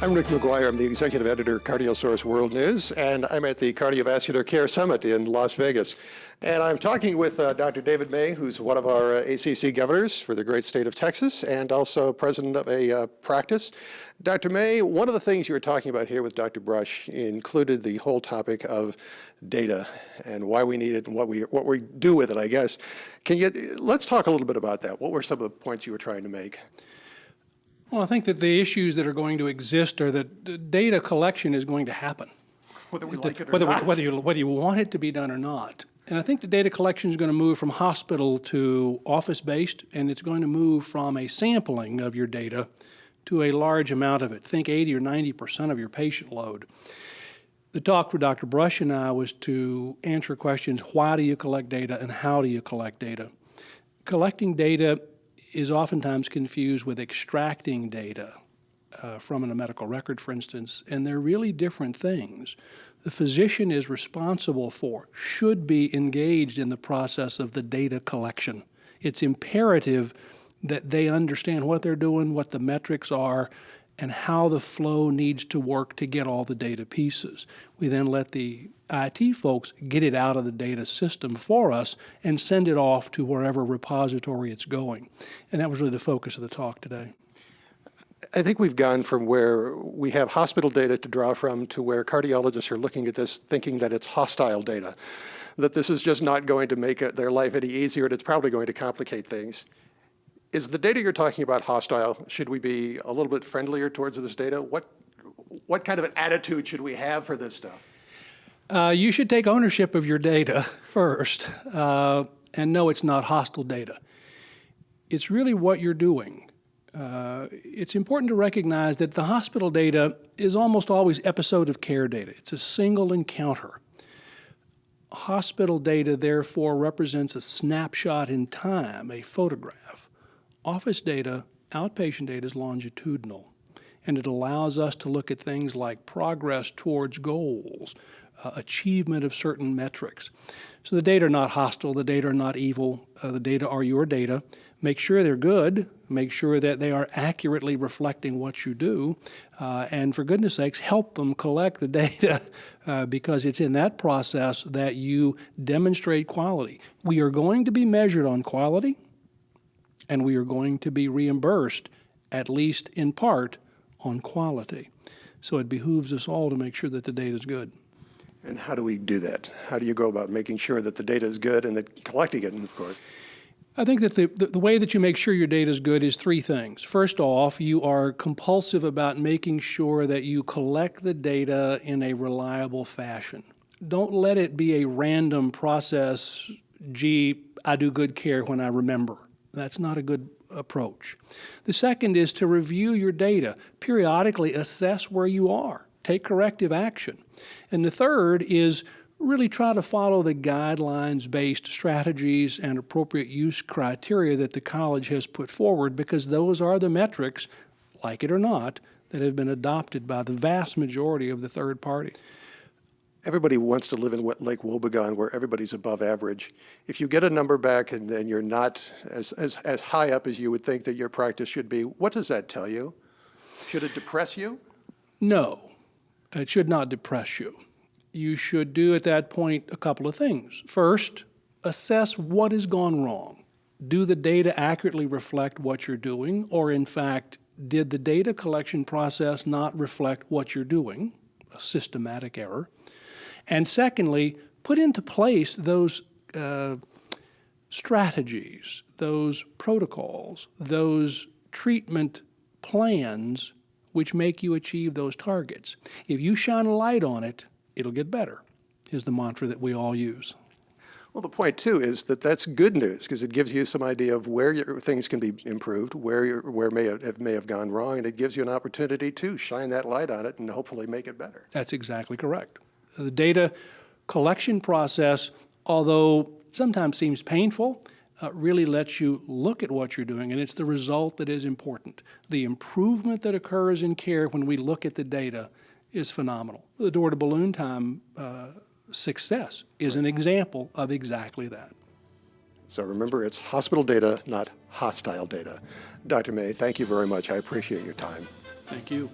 I'm Rick McGuire. I'm the executive editor of CardioSource World News, and I'm at the Cardiovascular Care Summit in Las Vegas. And I'm talking with Dr. David May, who's one of our ACC governors for the great state of Texas, and also president of a practice. Dr. May, one of the things you were talking about here with Dr. Brush included the whole topic of data and why we need it and what we do with it, I guess. Let's talk a little bit about that. What were some of the points you were trying to make? Well, I think that the issues that are going to exist are that data collection is going to happen. Whether we like it or not. Whether you want it to be done or not. And I think the data collection is going to move from hospital to office-based, and it's going to move from a sampling of your data to a large amount of it. Think 80 or 90% of your patient load. The talk with Dr. Brush and I was to answer questions, why do you collect data and how do you collect data? Collecting data is oftentimes confused with extracting data from a medical record, for instance, and they're really different things. The physician is responsible for, should be engaged in the process of the data collection. It's imperative that they understand what they're doing, what the metrics are, and how the flow needs to work to get all the data pieces. We then let the IT folks get it out of the data system for us and send it off to wherever repository it's going. And that was really the focus of the talk today. I think we've gone from where we have hospital data to draw from to where cardiologists are looking at this thinking that it's hostile data, that this is just not going to make their life any easier and it's probably going to complicate things. Is the data you're talking about hostile? Should we be a little bit friendlier towards this data? What kind of an attitude should we have for this stuff? You should take ownership of your data first and know it's not hostile data. It's really what you're doing. It's important to recognize that the hospital data is almost always episode of care data. It's a single encounter. Hospital data, therefore, represents a snapshot in time, a photograph. Office data, outpatient data, is longitudinal, and it allows us to look at things like progress towards goals, achievement of certain metrics. So the data are not hostile, the data are not evil, the data are your data. Make sure they're good, make sure that they are accurately reflecting what you do, and for goodness sakes, help them collect the data because it's in that process that you demonstrate quality. We are going to be measured on quality, and we are going to be reimbursed, at least in part, on quality. So it behooves us all to make sure that the data is good. And how do we do that? How do you go about making sure that the data is good and that collecting it, of course? I think that the way that you make sure your data is good is three things. First off, you are compulsive about making sure that you collect the data in a reliable fashion. Don't let it be a random process, gee, I do good care when I remember. That's not a good approach. The second is to review your data, periodically assess where you are, take corrective action. And the third is really try to follow the guidelines-based strategies and appropriate use criteria that the college has put forward, because those are the metrics, like it or not, that have been adopted by the vast majority of the third party. Everybody wants to live in Lake Wobegon where everybody's above average. If you get a number back and then you're not as high up as you would think that your practice should be, what does that tell you? Should it depress you? No, it should not depress you. You should do at that point a couple of things. First, assess what has gone wrong. Do the data accurately reflect what you're doing, or in fact, did the data collection process not reflect what you're doing, a systematic error? And secondly, put into place those strategies, those protocols, those treatment plans which make you achieve those targets. If you shine a light on it, it'll get better, is the mantra that we all use. Well, the point, too, is that that's good news because it gives you some idea of where things can be improved, where may have gone wrong, and it gives you an opportunity to shine that light on it and hopefully make it better. That's exactly correct. The data collection process, although it sometimes seems painful, really lets you look at what you're doing, and it's the result that is important. The improvement that occurs in care when we look at the data is phenomenal. The Door to Balloon Time success is an example of exactly that. So remember, it's hospital data, not hostile data. Dr. May, thank you very much. I appreciate your time. Thank you.